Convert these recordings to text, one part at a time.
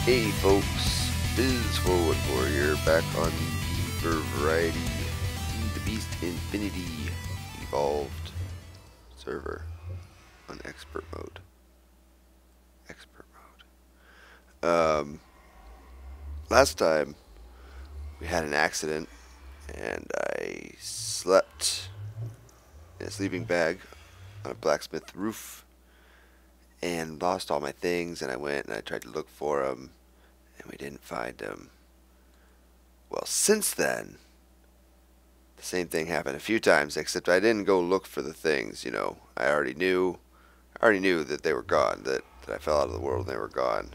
Hey folks, this is V4 here, back on V4Variety, the Beast Infinity Evolved server on expert mode. Last time we had an accident and I slept in a sleeping bag on a blacksmith roof and lost all my things, and I went and I tried to look for them and we didn't find them. Well, since then, the same thing happened a few times, except I didn't go look for the things, I already knew that they were gone, that I fell out of the world and they were gone.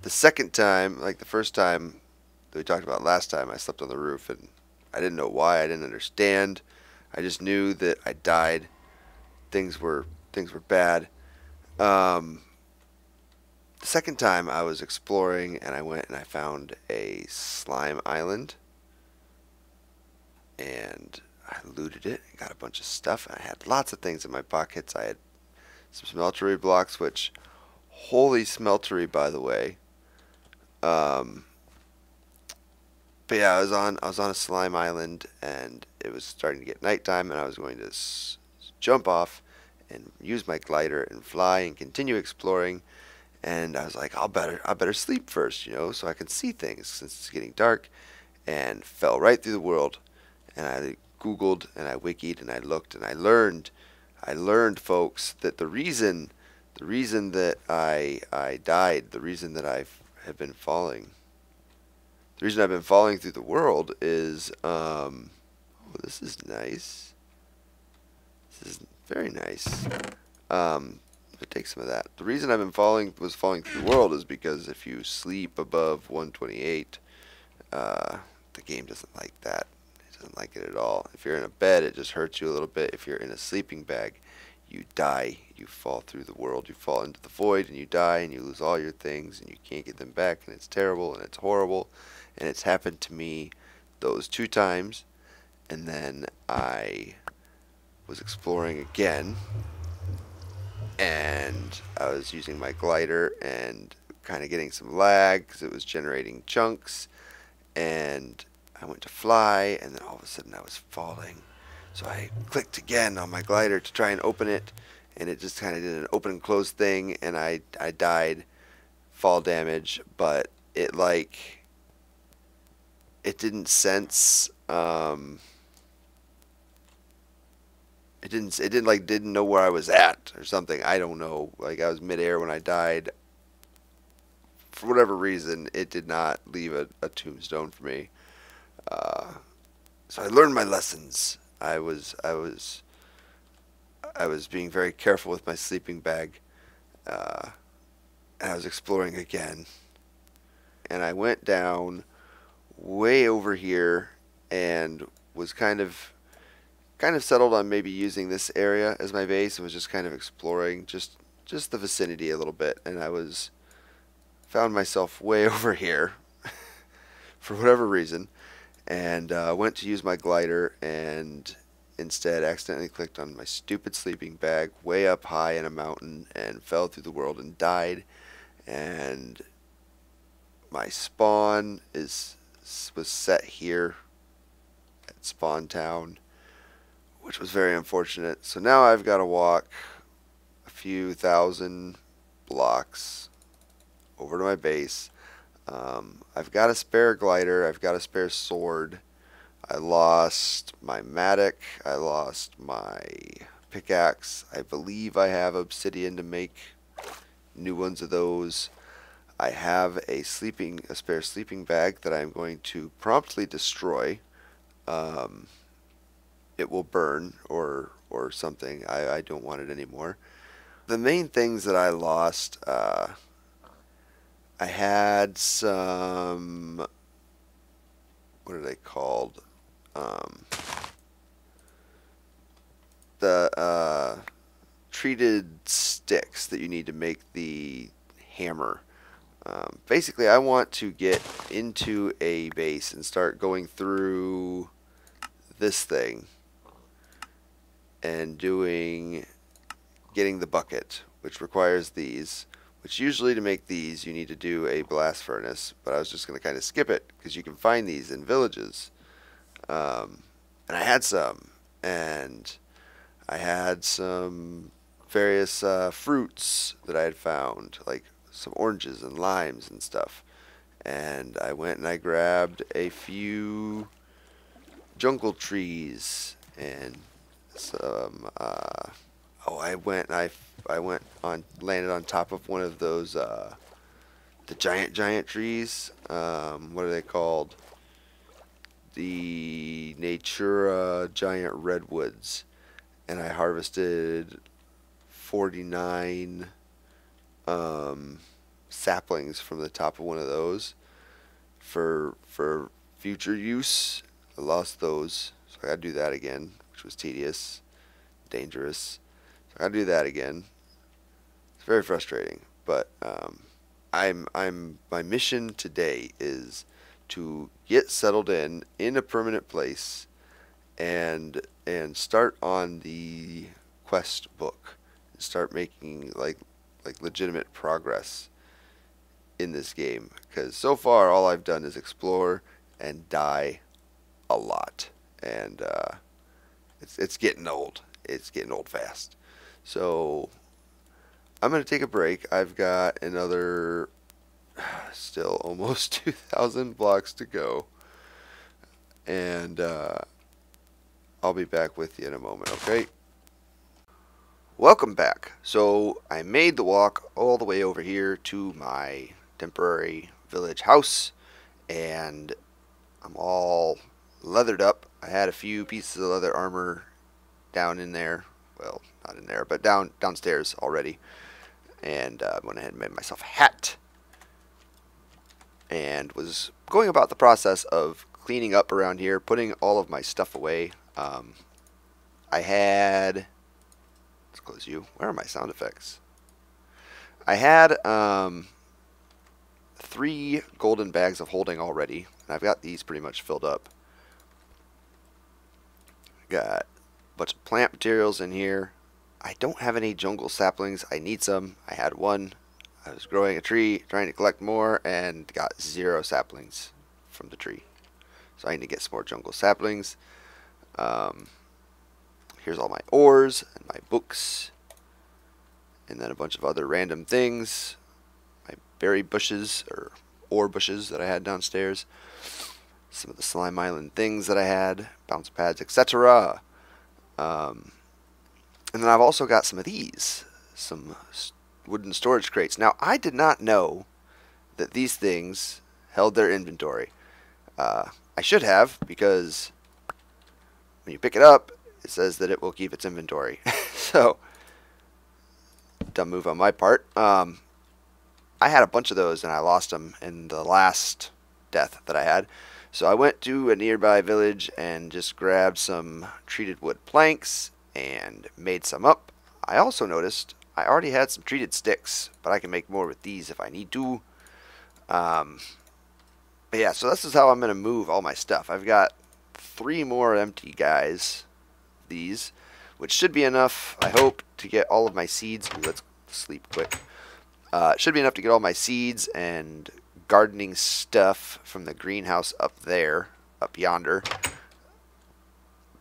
The second time, like the first time that we talked about last time, I slept on the roof and I didn't know why, I didn't understand. I just knew that I died. Things were bad. The second time I was exploring and I went and I found a slime island and I looted it and got a bunch of stuff. I had lots of things in my pockets. I had some smeltery blocks, which, holy smeltery, by the way. But yeah, I was on a slime island and it was starting to get nighttime and I was going to jump off and use my glider and fly and continue exploring. And I was like, I better sleep first, so I can see things since it's getting dark. And fell right through the world. And I Googled and I wikied and I looked and I learned, folks, that the reason that I died, the reason that I have been falling, the reason I've been falling through the world is, oh, this is nice. This is very nice. Take some of that. The reason I've been falling through the world is because if you sleep above 128, the game doesn't like that. It doesn't like it at all. If you're in a bed, it just hurts you a little bit. If you're in a sleeping bag, you die. You fall through the world. You fall into the void and you die and you lose all your things and you can't get them back, and it's terrible and it's horrible. And it's happened to me those 2 times. And then I was exploring again and I was using my glider and kind of getting some lag because it was generating chunks, and I went to fly and then all of a sudden I was falling. So I clicked again on my glider to try and open it, and it just kind of did an open and close thing, and I died, fall damage, but it didn't sense, it didn't know where I was at or something. I don't know. Like, I was midair when I died. For whatever reason, it did not leave a tombstone for me. So I learned my lessons. I was being very careful with my sleeping bag, and I was exploring again. And I went down way over here and was kind of settled on maybe using this area as my base, and was just kind of exploring just the vicinity a little bit, and found myself way over here for whatever reason, and went to use my glider and instead accidentally clicked on my stupid sleeping bag way up high in a mountain and fell through the world and died. And my spawn was set here at Spawn Town, which was very unfortunate. So now I've got to walk a few thousand blocks over to my base. I've got a spare glider. I've got a spare sword. I lost my mattock. I lost my pickaxe. I believe I have obsidian to make new ones of those. I have a spare sleeping bag that I'm going to promptly destroy. It will burn or something. I don't want it anymore. The main things that I lost, I had some, what are they called? The treated sticks that you need to make the hammer. Basically, I want to get into a base and start going through this thing and getting the bucket, which requires these, which usually to make these you need to do a blast furnace, but I was just going to kind of skip it because you can find these in villages. And I had some, and I had some various fruits that I had found, like some oranges and limes and stuff. And I went and I grabbed a few jungle trees and some. Oh, I went and I went on landed on top of one of those the giant trees. What are they called? The Natura giant redwoods, and I harvested 49 saplings from the top of one of those for future use. I lost those, so I gotta do that again, which was tedious, dangerous. So I gotta do that again. It's very frustrating, but my mission today is to get settled in a permanent place and start on the quest book and start making like legitimate progress in this game, because so far all I've done is explore and die a lot, and it's getting old. It's getting old fast. So I'm gonna take a break. I've got another still almost 2,000 blocks to go, and I'll be back with you in a moment. Okay. Welcome back. So I made the walk all the way over here to my temporary village house, and I'm all leathered up. I had a few pieces of leather armor down in there. Well, not in there, but downstairs already. And I went ahead and made myself a hat, and was going about the process of cleaning up around here, putting all of my stuff away. I had... Let's close you. Where are my sound effects? I had 3 golden bags of holding already, and I've got these pretty much filled up. Got a bunch of plant materials in here. I don't have any jungle saplings. I need some. I had one. I was growing a tree, trying to collect more, and got 0 saplings from the tree. So I need to get some more jungle saplings. Here's all my ores and my books, and then a bunch of other random things. My berry bushes, or ore bushes that I had downstairs. Some of the slime island things that I had, bounce pads, etc. And then I've also got some of these, some wooden storage crates. Now, I did not know that these things held their inventory. I should have, because when you pick it up, it says that it will keep its inventory. So, dumb move on my part. I had a bunch of those and I lost them in the last death that I had. So I went to a nearby village and just grabbed some treated wood planks and made some up. I also noticed I already had some treated sticks, but I can make more with these if I need to. But yeah, so this is how I'm going to move all my stuff. I've got 3 more empty guys, these, which should be enough, I hope, to get all of my seeds. Ooh, let's sleep quick. It should be enough to get all my seeds and gardening stuff from the greenhouse up there, up yonder.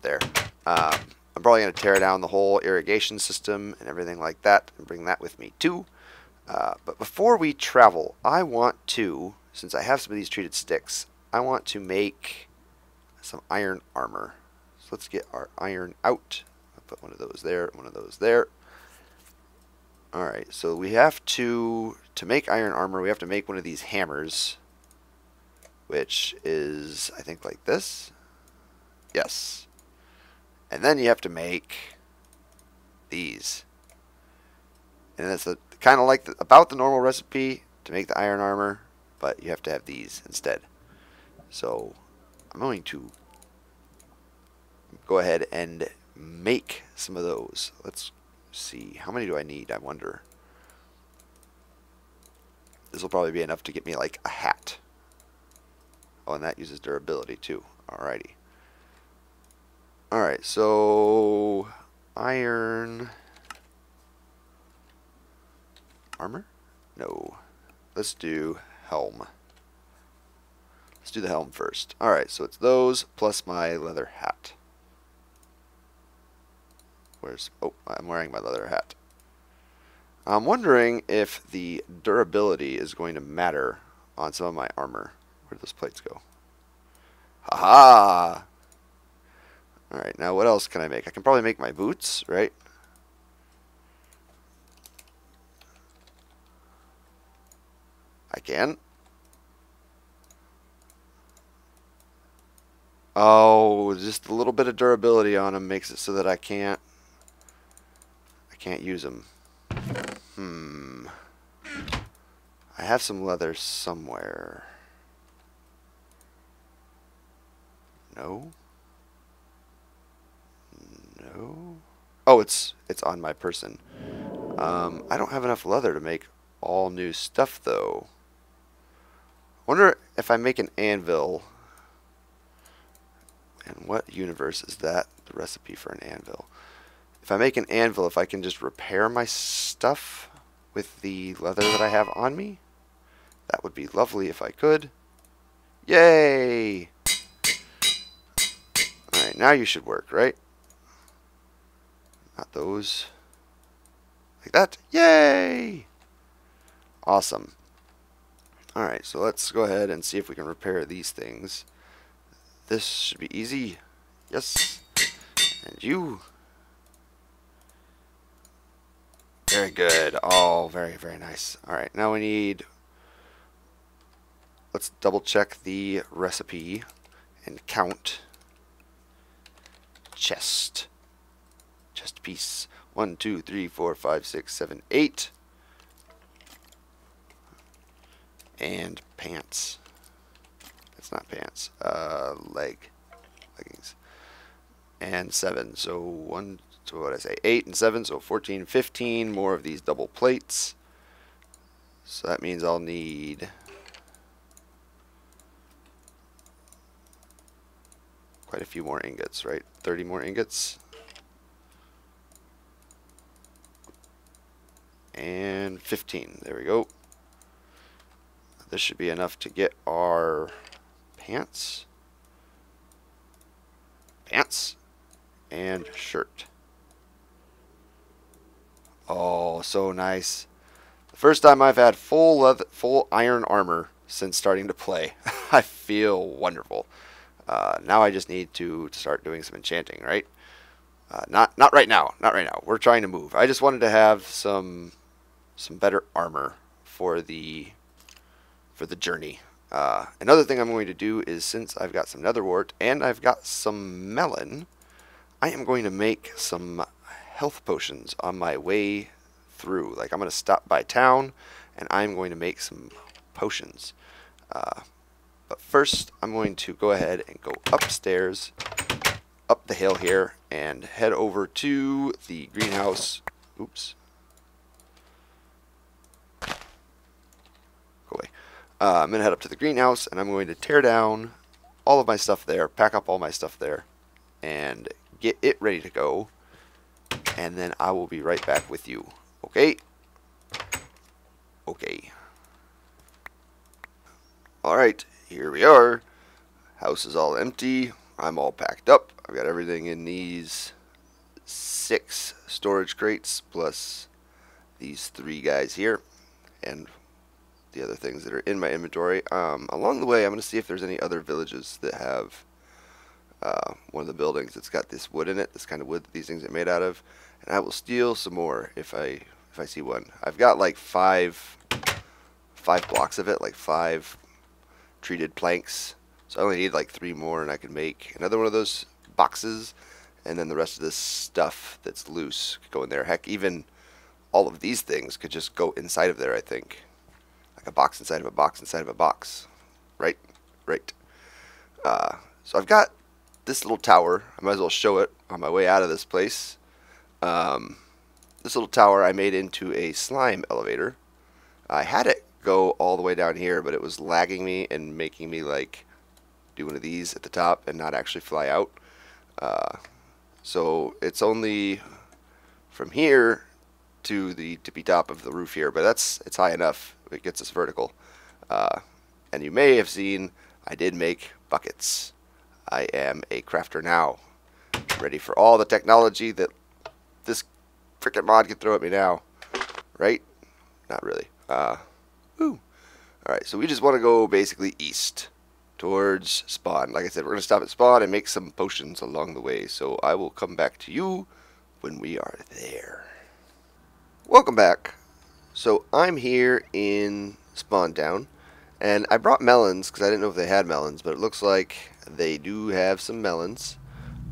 There. I'm probably going to tear down the whole irrigation system and everything like that and bring that with me too. But before we travel, I want to, since I have some of these treated sticks, I want to make some iron armor. So let's get our iron out. I'll put one of those there, one of those there. Alright, so we have to make iron armor, we have to make one of these hammers, which is, I think, like this. Yes. And then you have to make these. And that's kind of like about the normal recipe to make the iron armor, but you have to have these instead. So I'm going to go ahead and make some of those. Let's see. How many do I need, I wonder? This will probably be enough to get me like a hat. Oh, and that uses durability too. Alrighty. Alright, so iron armor? No. Let's do helm. Let's do the helm first. Alright, so it's those plus my leather hat. Oh, I'm wearing my leather hat. I'm wondering if the durability is going to matter on some of my armor. Where did those plates go? Haha! Alright, now what else can I make? I can probably make my boots, right? I can. Oh, just a little bit of durability on them makes it so that I can't use them. I have some leather somewhere. No. No. Oh, it's on my person. I don't have enough leather to make all new stuff though. Wonder if I make an anvil. And what universe is that? The recipe for an anvil. If I make an anvil, if I can just repair my stuff with the leather that I have on me, that would be lovely if I could. Yay! Alright, now you should work, right? Not those. Like that. Yay! Awesome. Alright, so let's go ahead and see if we can repair these things. This should be easy. Yes. And you. Very good. Oh, very, very nice. Alright, now we need... Let's double check the recipe and count. Chest. Chest piece. 1, 2, 3, 4, 5, 6, 7, 8. And pants. It's not pants. Leggings. And 7. So so what did I say? 8 and 7, so 14, 15 more of these double plates. So that means I'll need quite a few more ingots, right? 30 more ingots. And 15. There we go. This should be enough to get our pants. And shirt. Oh, so nice. The first time I've had full iron armor since starting to play. I feel wonderful. Now I just need to start doing some enchanting, right? Not right now. Not right now. We're trying to move. I just wanted to have some better armor for the journey. Another thing I'm going to do is, since I've got some netherwort and I've got some melon, I am going to make some health potions on my way through. Like, I'm going to stop by town and I'm going to make some potions. But first, I'm going to go ahead and go upstairs, up the hill here, and head over to the greenhouse. Oops. Go away. I'm going to head up to the greenhouse, and I'm going to tear down all of my stuff there, pack up all my stuff there, and get it ready to go. And then I will be right back with you. Okay? Okay. Alright, here we are. House is all empty. I'm all packed up. I've got everything in these 6 storage crates, plus these 3 guys here, and the other things that are in my inventory. Along the way, I'm going to see if there's any other villages that have one of the buildings that's got this wood in it, this kind of wood that these things are made out of, and I will steal some more if I see one. I've got like 5 blocks of it, like 5 treated planks, so I only need like 3 more, and I can make another one of those boxes, and then the rest of this stuff that's loose could go in there. Heck, even all of these things could just go inside of there, I think. Like a box inside of a box inside of a box. Right? Right. So I've got this little tower. I might as well show it on my way out of this place. This little tower I made into a slime elevator. I had it go all the way down here, but it was lagging me and making me like do one of these at the top and not actually fly out. So it's only from here to the tippy top of the roof here, but it's high enough. It gets us vertical. And you may have seen I did make buckets. I am a crafter now, ready for all the technology that this frickin' mod can throw at me now. Right? Not really. Woo. Alright, so we just want to go basically east towards spawn. Like I said, we're going to stop at spawn and make some potions along the way. So I will come back to you when we are there. Welcome back. So I'm here in Spawn Town, and I brought melons because I didn't know if they had melons, but it looks like they do have some melons.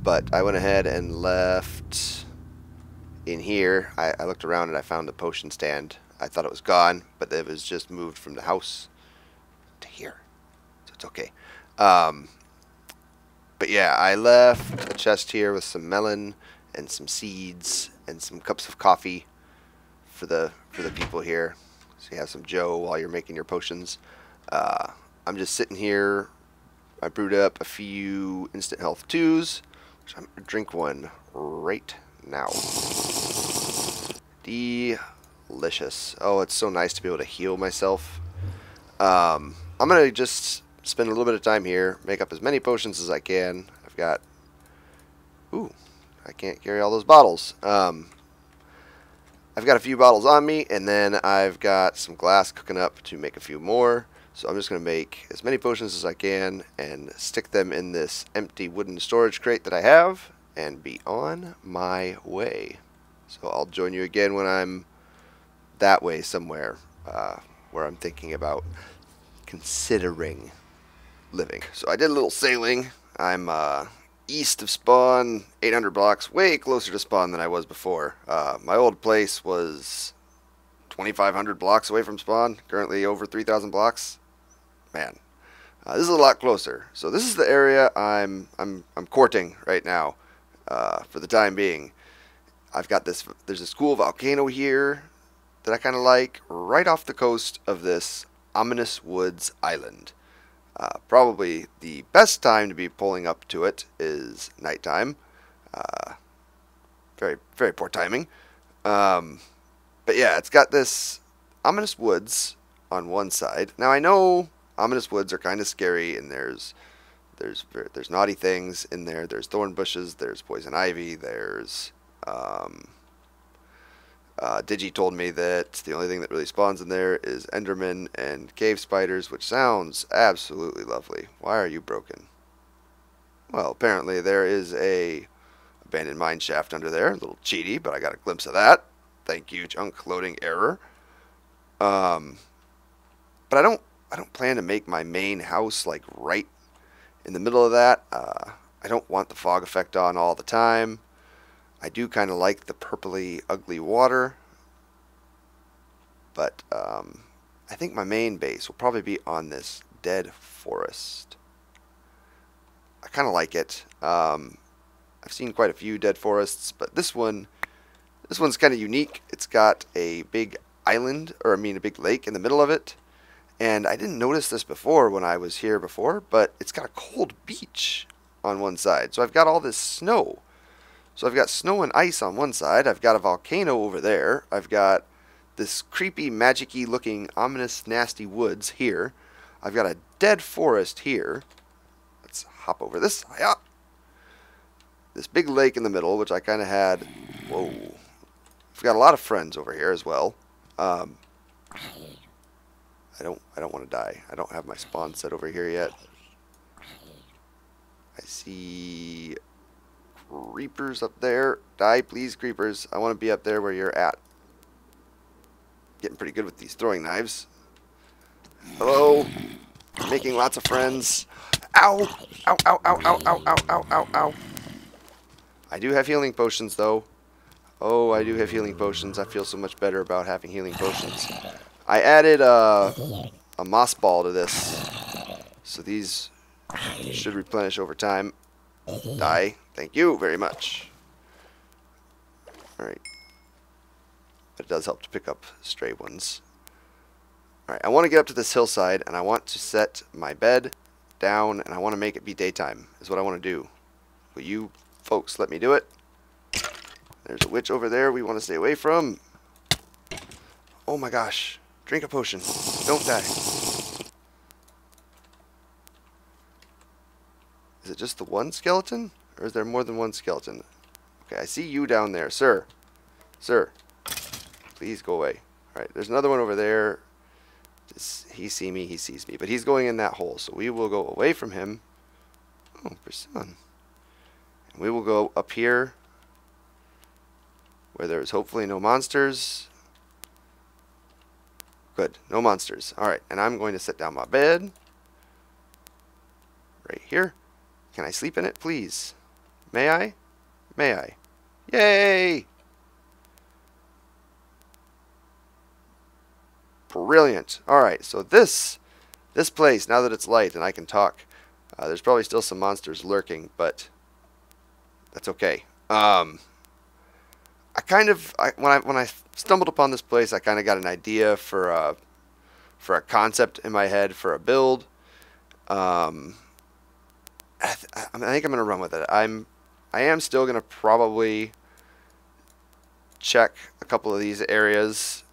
But I went ahead and left in here. I looked around and I found the potion stand. I thought it was gone, but it was just moved from the house to here. So it's okay. But yeah, I left a chest here with some melon and some seeds and some cups of coffee for the people here. So you have some Joe while you're making your potions. I'm just sitting here. I brewed up a few instant health 2s, which I'm gonna drink one right now. Delicious. Oh, it's so nice to be able to heal myself. I'm going to just spend a little bit of time here, make up as many potions as I can. I've got... Ooh, I can't carry all those bottles. I've got a few bottles on me, and then I've got some glass cooking up to make a few more. So I'm just going to make as many potions as I can and stick them in this empty wooden storage crate that I have and be on my way. So I'll join you again when I'm that way somewhere where I'm thinking about considering living. So I did a little sailing. I'm east of spawn, 800 blocks, way closer to spawn than I was before. My old place was 2,500 blocks away from spawn, currently over 3,000 blocks. Man, this is a lot closer. So this is the area I'm courting right now for the time being. I've got this, there's this cool volcano here that I kind of like, right off the coast of this ominous woods island. Probably the best time to be pulling up to it is nighttime. Very, very poor timing. But yeah, it's got this ominous woods on one side. Now I know ominous woods are kind of scary, and there's naughty things in there. There's thorn bushes, there's poison ivy, there's Digi told me that the only thing that really spawns in there is Enderman and cave spiders, which sounds absolutely lovely. Why are you broken? Well, apparently there is a abandoned mine shaft under there. A little cheaty, but I got a glimpse of that. Thank you, junk loading error. But I don't plan to make my main house like right in the middle of that. I don't want the fog effect on all the time. I do kind of like the purpley, ugly water, but I think my main base will probably be on this dead forest. I kind of like it. I've seen quite a few dead forests, but this one's kind of unique. It's got a big island, or I mean a big lake in the middle of it, and I didn't notice this before when I was here before, but it's got a cold beach on one side. So I've got all this snow. So I've got snow and ice on one side. I've got a volcano over there. I've got this creepy, magic-y looking, ominous, nasty woods here. I've got a dead forest here. Let's hop over this. Yeah. This big lake in the middle, which I kind of had. Whoa. I've got a lot of friends over here as well. I don't want to die. I don't have my spawn set over here yet. I see creepers up there. Die, please, creepers. I want to be up there where you're at. Getting pretty good with these throwing knives. Hello. Making lots of friends. Ow! Ow, ow, ow, ow, ow, ow, ow, ow, ow. I do have healing potions, though. Oh, I do have healing potions. I feel so much better about having healing potions. I added a moss ball to this, so these should replenish over time. Die. Thank you very much. Alright. But it does help to pick up stray ones. Alright, I want to get up to this hillside, and I want to set my bed down, and I want to make it be daytime, is what I want to do. Will you folks let me do it? There's a witch over there we want to stay away from. Oh my gosh. Drink a potion. Don't die. Is it just the one skeleton? Or is there more than one skeleton? Okay, I see you down there. Sir. Sir. Please go away. Alright, there's another one over there. Does he see me? He sees me. But he's going in that hole. So we will go away from him. Oh, persimmon. And we will go up here where there's hopefully no monsters. Good. No monsters. Alright, and I'm going to sit down my bed. Right here. Can I sleep in it, please? May I? May I? Yay! Brilliant. Alright, so this place, now that it's light and I can talk, there's probably still some monsters lurking, but that's okay. When I stumbled upon this place, I kind of got an idea for a concept in my head for a build. I think I'm gonna run with it. I am still gonna probably check a couple of these areas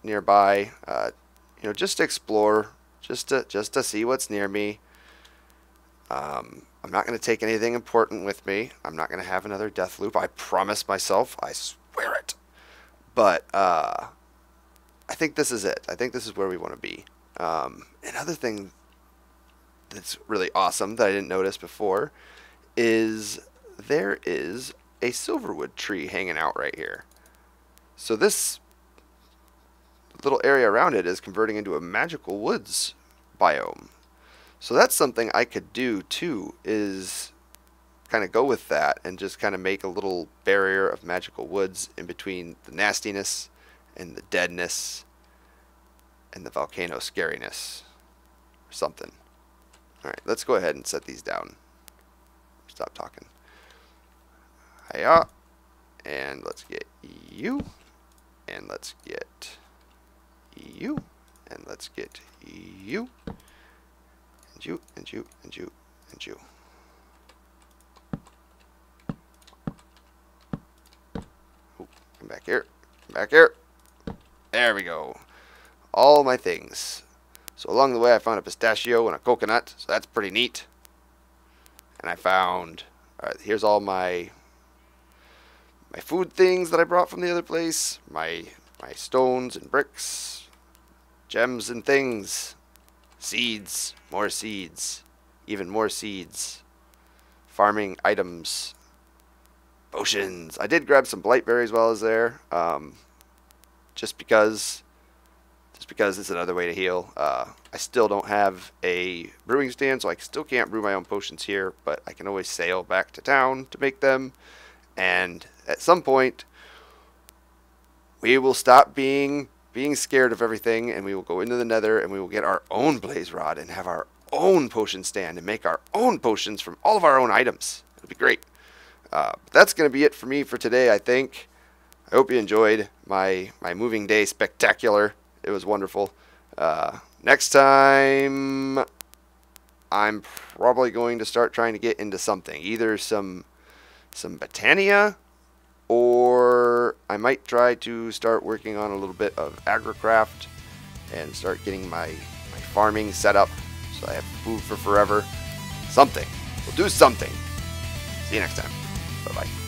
nearby, you know, just to explore, just to see what's near me. I'm not gonna take anything important with me. I'm not gonna have another death loop. I promise myself. I swear it. But I think this is it. I think this is where we want to be. Another thing that's really awesome that I didn't notice before is there is a silverwood tree hanging out right here. So this little area around it is converting into a magical woods biome. So that's something I could do too, is kind of go with that and just kind of make a little barrier of magical woods in between the nastiness and the deadness and the volcano scariness or something. Alright, let's go ahead and set these down. Stop talking. Hiya. And let's get you. And let's get you. And let's get you. And you, and you, and you, and you. Ooh, come back here. Come back here. There we go. All my things. So along the way I found a pistachio and a coconut, so that's pretty neat. And I found, alright, here's all my food things that I brought from the other place. My stones and bricks, gems and things, seeds, more seeds, even more seeds, farming items, potions. I did grab some blightberries while I was there, just because it's another way to heal. I still don't have a brewing stand, so I still can't brew my own potions here, but I can always sail back to town to make them. And at some point, we will stop being scared of everything, and we will go into the nether, and we will get our own blaze rod and have our own potion stand and make our own potions from all of our own items. It'll be great. That's going to be it for me for today, I think. I hope you enjoyed my moving day spectacular. It was wonderful. Next time, I'm probably going to start trying to get into something. Either some botania, or I might try to start working on a little bit of agricraft and start getting my farming set up so I have food for forever. Something. We'll do something. See you next time. Bye-bye.